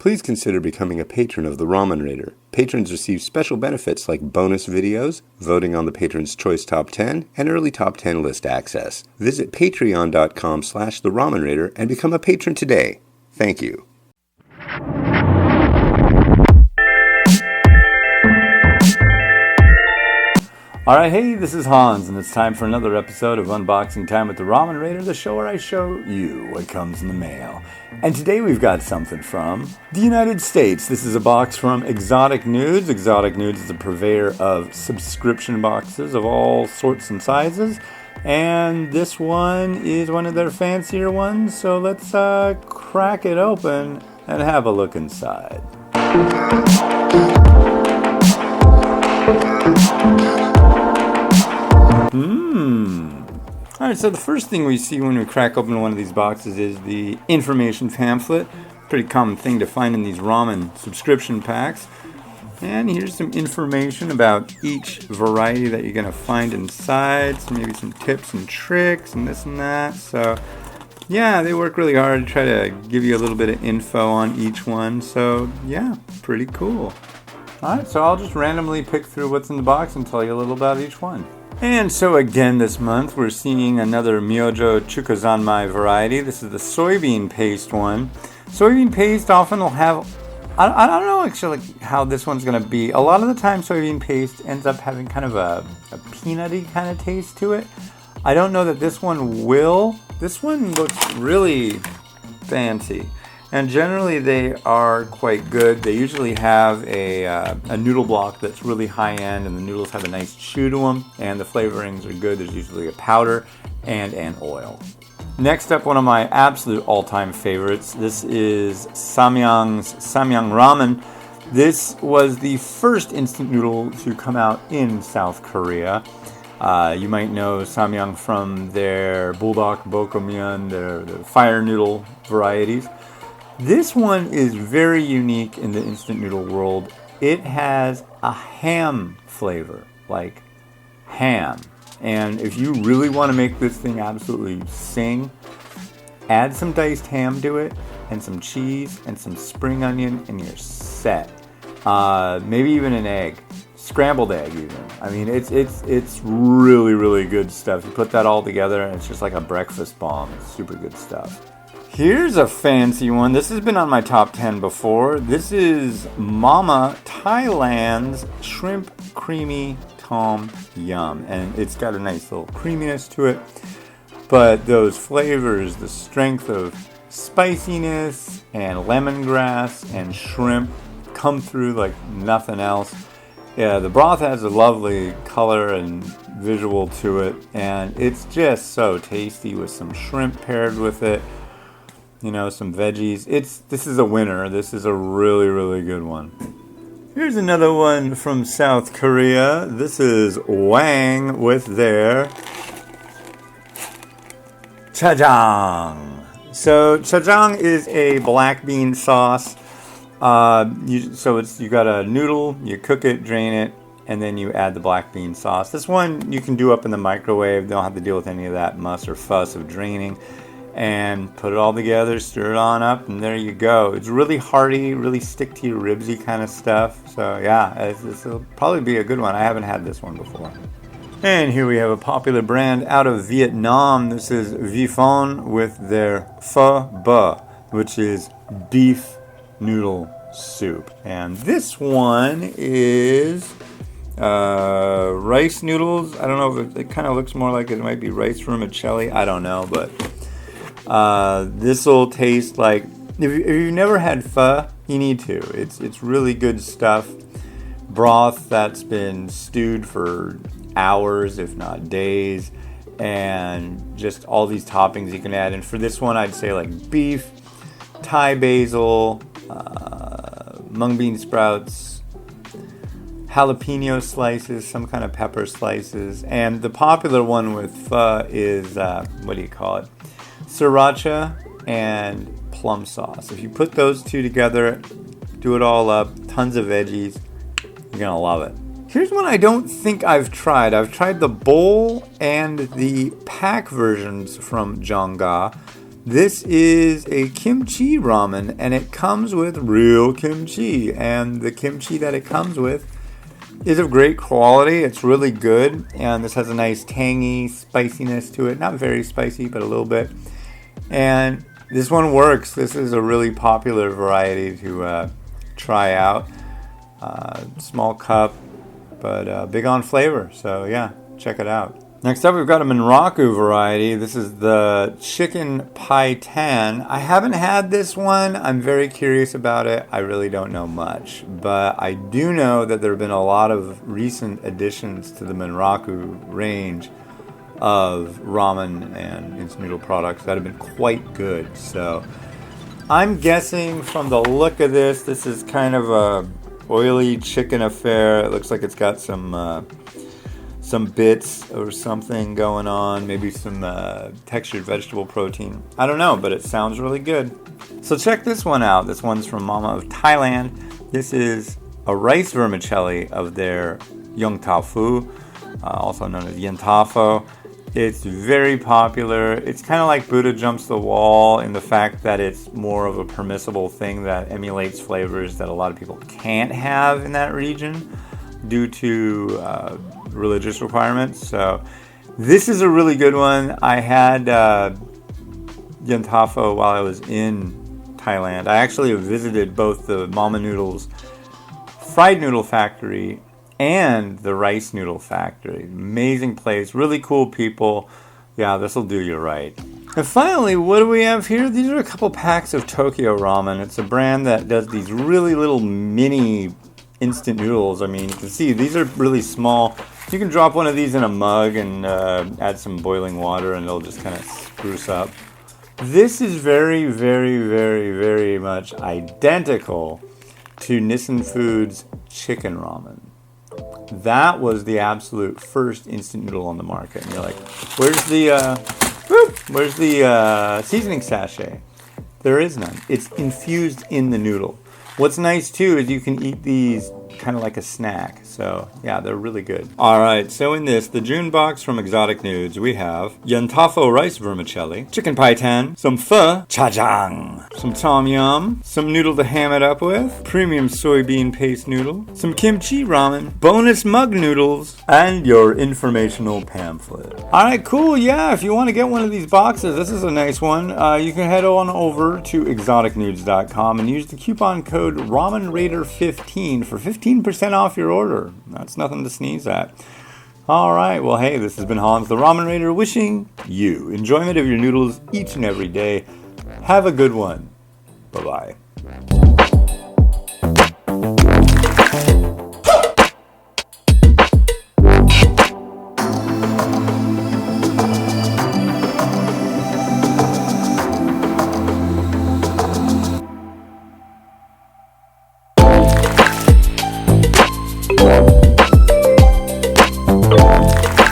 Please consider becoming a patron of the Ramen Raider. Patrons receive special benefits like bonus videos, voting on the Patron's Choice Top 10, and early Top 10 list access. Visit patreon.com/The Ramen Raider and become a patron today. Thank you. Alright, hey, this is Hans, and it's time for another episode of Unboxing Time with the Ramen Raider, the show where I show you what comes in the mail. And today we've got something from the United States. This is a box from Exotic Noods. Exotic Noods is a purveyor of subscription boxes of all sorts and sizes. And this one is one of their fancier ones, so let's crack it open and have a look inside. Alright, so the first thing we see when we crack open one of these boxes is the information pamphlet. Pretty common thing to find in these ramen subscription packs. And here's some information about each variety that you're going to find inside. So maybe some tips and tricks and this and that. So yeah, they work really hard to try to give you a little bit of info on each one. So yeah, pretty cool. Alright, so I'll just randomly pick through what's in the box and tell you a little about each one. And so again this month we're seeing another Myojo Chukazanmai variety. This is the soybean paste one. Soybean paste often will have, I don't know actually how this one's going to be. A lot of the time soybean paste ends up having kind of a peanutty kind of taste to it. I don't know that this one will. This one looks really fancy. And generally they are quite good. They usually have a noodle block that's really high end, and the noodles have a nice chew to them, and the flavorings are good. There's usually a powder and an oil. Next up, one of my absolute all-time favorites. This is Samyang's Samyang Ramen. This was the first instant noodle to come out in South Korea. You might know Samyang from their Buldak, Bokomyeon, their fire noodle varieties. This one is very unique in the instant noodle world. It has a ham flavor, like ham. And if you really want to make this thing absolutely sing, add some diced ham to it, and some cheese, and some spring onion, and you're set. Maybe even an egg. Scrambled egg even. I mean, it's really, really good stuff. You put that all together, and it's just like a breakfast bomb. It's super good stuff. Here's a fancy one. This has been on my top 10 before. This is Mama Thailand's Shrimp Creamy Tom Yum. And it's got a nice little creaminess to it. But those flavors, the strength of spiciness and lemongrass and shrimp come through like nothing else. Yeah, the broth has a lovely color and visual to it. And it's just so tasty with some shrimp paired with it. You know, some veggies. This is a winner. This is a really, really good one. Here's another one from South Korea. This is Wang with their Chajang. So Chajang is a black bean sauce. You got a noodle, you cook it, drain it, and then you add the black bean sauce. This one you can do up in the microwave. Don't have to deal with any of that muss or fuss of draining. And put it all together, stir it on up, and there you go. It's really hearty, really stick to your ribsy kind of stuff. So yeah, this will probably be a good one. I haven't had this one before. And here we have a popular brand out of Vietnam. This is Vifon with their Pho Ba, which is beef noodle soup. And this one is rice noodles. I don't know if it kind of looks more like it might be rice vermicelli. I don't know, but this will taste like, if you've never had pho, you need to. It's really good stuff. Broth that's been stewed for hours, if not days, and just all these toppings you can add. And for this one, I'd say like beef, Thai basil, mung bean sprouts, jalapeno slices, some kind of pepper slices, and the popular one with pho is sriracha and plum sauce. If you put those two together, do it all up, tons of veggies, you're gonna love it. Here's one I don't think I've tried. I've tried the bowl and the pack versions from Jongga. This is a kimchi ramen, and it comes with real kimchi. And the kimchi that it comes with is of great quality. It's really good, and this has a nice tangy spiciness to it. Not very spicy, but a little bit. And this one works. This is a really popular variety to try out. Small cup, but big on flavor. So yeah, check it out. Next up, we've got a Manraku variety. This is the chicken paitan. I haven't had this one. I'm very curious about it. I really don't know much, but I do know that there have been a lot of recent additions to the Manraku range of ramen and instant noodle products that have been quite good. So I'm guessing from the look of this, this is kind of a oily chicken affair. It looks like it's got some bits or something going on, maybe some textured vegetable protein. I don't know, but it sounds really good. So check this one out. This one's from Mama of Thailand. This is a rice vermicelli of their Yung Tao Fu, also known as Yen Tafo. It's very popular. It's kind of like Buddha Jumps the Wall in the fact that it's more of a permissible thing that emulates flavors that a lot of people can't have in that region due to religious requirements. So this is a really good one. I had Yen Tafo while I was in Thailand. I actually visited both the Mama Noodle's fried noodle factory and the rice noodle factory. Amazing place, really cool people. Yeah, this will do you right. And finally, what do we have here? These are a couple packs of Tokyo Ramen. It's a brand that does these really little mini instant noodles. I mean, you can see these are really small. You can drop one of these in a mug and add some boiling water and it'll just kind of spruce up. This is very, very, very, very much identical to Nissin Foods chicken ramen. That was the absolute first instant noodle on the market. And you're like, where's the seasoning sachet? There is none. It's infused in the noodle. What's nice too is you can eat these kind of like a snack. So yeah, they're really good. All right, so in this, the June box from Exotic Noods, we have Yen Tafo rice vermicelli, chicken paitan, some pho, chajang, some tom yum, some noodle to ham it up with, premium soybean paste noodle, some kimchi ramen, bonus mug noodles, and your informational pamphlet. All right, cool. Yeah, if you want to get one of these boxes, this is a nice one. You can head on over to exoticnoods.com and use the coupon code RamenRaider15 for 15% off your order. That's nothing to sneeze at. All right, well, hey, this has been Hans the Ramen Raider wishing you enjoyment of your noodles each and every day. Have a good one. Bye-bye. Yeah.